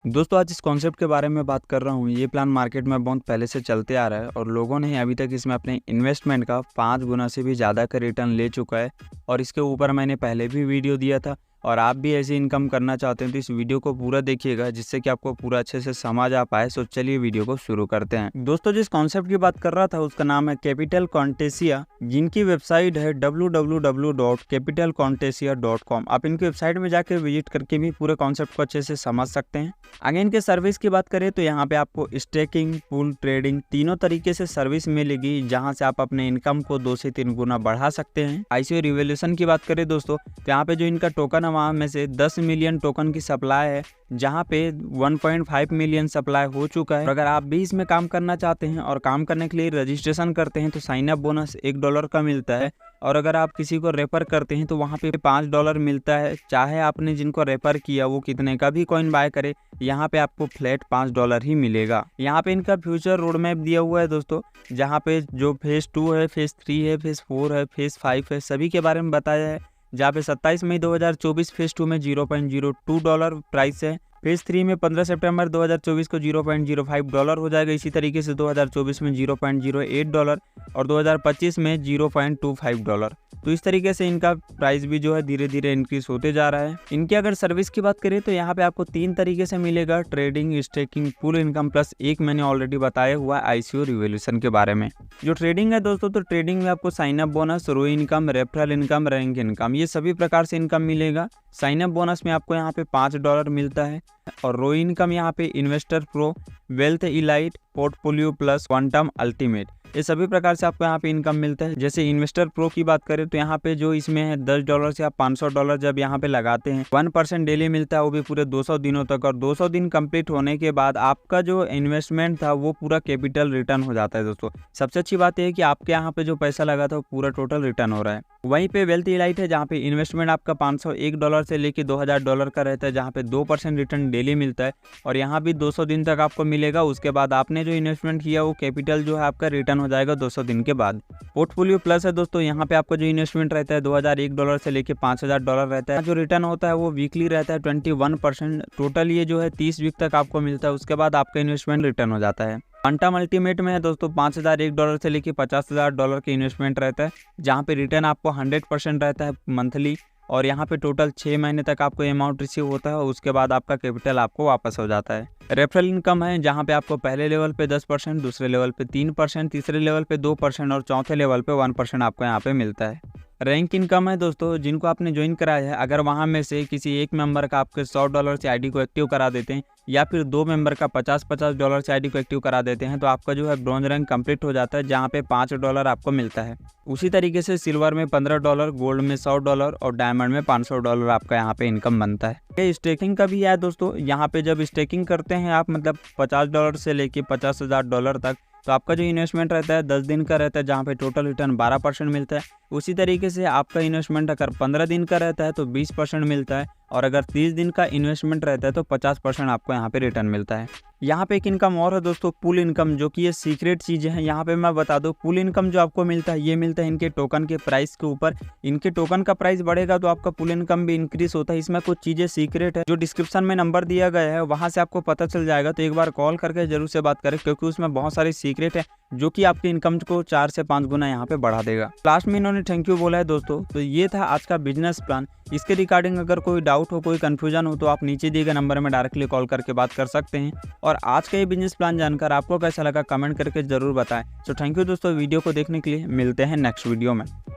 दोस्तों आज इस कॉन्सेप्ट के बारे में बात कर रहा हूँ। ये प्लान मार्केट में बहुत पहले से चलते आ रहा है और लोगों ने अभी तक इसमें अपने इन्वेस्टमेंट का 5 गुना से भी ज़्यादा का रिटर्न ले चुका है। और इसके ऊपर मैंने पहले भी वीडियो दिया था और आप भी ऐसी इनकम करना चाहते हैं तो इस वीडियो को पूरा देखिएगा जिससे कि आपको पूरा अच्छे से समझ आ पाए। सो चलिए वीडियो को शुरू करते हैं। दोस्तों जिस कॉन्सेप्ट की बात कर रहा था उसका नाम है कैपिटल कॉन्टेसिया, जिनकी वेबसाइट है www.capitalcontesia.com। आप इनकी वेबसाइट में जाकर विजिट करके भी पूरे कॉन्सेप्ट को अच्छे से समझ सकते हैं। आगे इनके सर्विस की बात करें तो यहाँ पे आपको स्टेकिंग, पूल ट्रेडिंग तीनों तरीके से सर्विस मिलेगी, जहाँ से आप अपने इनकम को 2 से 3 गुना बढ़ा सकते हैं। ICO रिवोल्यूशन की बात करें दोस्तों तो यहाँ पे जो इनका टोकन है वहाँ में से 10 मिलियन टोकन की सप्लाई है, जहाँ पे 1.5 मिलियन सप्लाई हो चुका है। अगर आप भी इसमें काम करना चाहते हैं और काम करने के लिए रजिस्ट्रेशन करते हैं तो साइन अप बोनस $1 का मिलता है। और अगर आप किसी को रेफर करते हैं तो वहाँ पे $5 मिलता है। चाहे आपने जिनको रेफर किया वो कितने का भी कॉइन बाय करे, यहाँ पे आपको फ्लैट $5 ही मिलेगा। यहाँ पे इनका फ्यूचर रोड मैप दिया हुआ है दोस्तों, जहाँ पे जो फेज 2 है, फेज 3 है, फेज 4 है, फेज 5 है, सभी के बारे में बताया है। जहाँ पे 27 मई 2024 फेज 2 में $0.02 प्राइस है। फेज 3 में 15 सितंबर 2024 को $0.05 हो जाएगा। इसी तरीके से 2024 में $0.08 और 2025 में $0.25। तो इस तरीके से इनका प्राइस भी जो है धीरे धीरे इंक्रीज होते जा रहा है। इनकी अगर सर्विस की बात करें तो यहाँ पे आपको 3 तरीके से मिलेगा, trading, staking, pool income plus एक मैंने ऑलरेडी बताया हुआ है ICO रिवोल्यूशन के बारे में। जो ट्रेडिंग है दोस्तों, तो ट्रेडिंग में आपको sign up bonus, row income, referral income, rank income, ये सभी प्रकार से इनकम मिलेगा। साइन अप बोनस में आपको यहाँ पे $5 मिलता है और रो इनकम यहाँ पे investor pro, wealth elite, portfolio plus, quantum ultimate, ये सभी प्रकार से आपको यहाँ पे इनकम मिलता है। जैसे इन्वेस्टर प्रो की बात करें तो यहाँ पे जो इसमें है $10 से आप $500 जब यहाँ पे लगाते हैं 1% डेली मिलता है, वो भी पूरे 200 दिनों तक। और 200 दिन कंप्लीट होने के बाद आपका जो इन्वेस्टमेंट था वो पूरा कैपिटल रिटर्न हो जाता है दोस्तों। सबसे अच्छी बात यह है कि आपके यहाँ पे जो पैसा लगा था वो पूरा टोटल रिटर्न हो रहा है। वहीं पे वेल्थ इलाइट है, जहाँ पे इन्वेस्टमेंट आपका $501 से लेके $2000 का रहता है, जहाँ पे 2% रिटर्न डेली मिलता है और यहाँ भी 200 दिन तक आपको मिलेगा। उसके बाद आपने जो इन्वेस्टमेंट किया वो कैपिटल जो है आपका रिटर्न हो जाएगा 200 दिन के बाद। पोर्टफोलियो प्लस है दोस्तों, यहाँ पे आपका जो इन्वेस्टमेंट रहता है $2001 से लेके $5000 रहता है। जो रिटर्न होता है वो वीकली रहता है 21%। टोटल ये जो है 30 वीक तक आपको मिलता है, उसके बाद आपका इन्वेस्टमेंट रिटर्न हो जाता है। क्वांटम अल्टीमेट में है दोस्तों, $5001 से लेके $50000 के इन्वेस्टमेंट रहता है, जहाँ पे रिटर्न आपको 100% रहता है मंथली। और यहाँ पे टोटल 6 महीने तक आपको अमाउंट रिसीव होता है और उसके बाद आपका कैपिटल आपको वापस हो जाता है। रेफरल इनकम है, जहाँ पे आपको पहले लेवल पे 10%, दूसरे लेवल पे 3%, तीसरे लेवल पे 2% और चौथे लेवल पे 1% आपको यहाँ पे मिलता है। रैंक इनकम है दोस्तों, जिनको आपने ज्वाइन कराया है, अगर वहाँ में से किसी एक मेंबर का आपके $100 से ID को एक्टिव करा देते हैं या फिर 2 मेंबर का $50 से ID को एक्टिव करा देते हैं तो आपका जो है ब्रॉन्ज रैंक कंप्लीट हो जाता है, जहाँ पे $5 आपको मिलता है। उसी तरीके से सिल्वर में $15, गोल्ड में $100 और डायमंड में $500 आपका यहाँ पे इनकम बनता है। स्टेकिंग का भी है दोस्तों, यहाँ पे जब स्टेकिंग करते हैं आप, मतलब $50 से लेके $50,000 तक, तो आपका जो इन्वेस्टमेंट रहता है 10 दिन का रहता है, जहाँ पे टोटल रिटर्न 12% मिलता है। उसी तरीके से आपका इन्वेस्टमेंट अगर 15 दिन का रहता है तो 20% मिलता है और अगर 30 दिन का इन्वेस्टमेंट रहता है तो 50% आपको यहाँ पे रिटर्न मिलता है। यहाँ पे एक इनकम और है दोस्तों, पुल इनकम, जो कि ये सीक्रेट चीज़ें हैं। यहाँ पे मैं बता दूँ, पुल इनकम जो आपको मिलता है ये मिलता है इनके टोकन के प्राइस के ऊपर। इनके टोकन का प्राइस बढ़ेगा तो आपका पुल इनकम भी इंक्रीज होता है। इसमें कुछ चीज़ें सीक्रेट है, जो डिस्क्रिप्शन में नंबर दिया गया है वहाँ से आपको पता चल जाएगा। तो एक बार कॉल करके जरूर से बात करें, क्योंकि उसमें बहुत सारी सीक्रेट है जो कि आपकी इनकम को 4 से 5 गुना यहाँ पे बढ़ा देगा। लास्ट में इन्होंने थैंक यू बोला है दोस्तों। तो ये था आज का बिजनेस प्लान। इसके रिगार्डिंग अगर कोई डाउट हो, कोई कंफ्यूजन हो तो आप नीचे दिए गए नंबर में डायरेक्टली कॉल करके बात कर सकते हैं। और आज का ये बिजनेस प्लान जानकर आपको कैसा लगा कमेंट करके जरूर बताएं। सो थैंक यू दोस्तों वीडियो को देखने के लिए। मिलते हैं नेक्स्ट वीडियो में।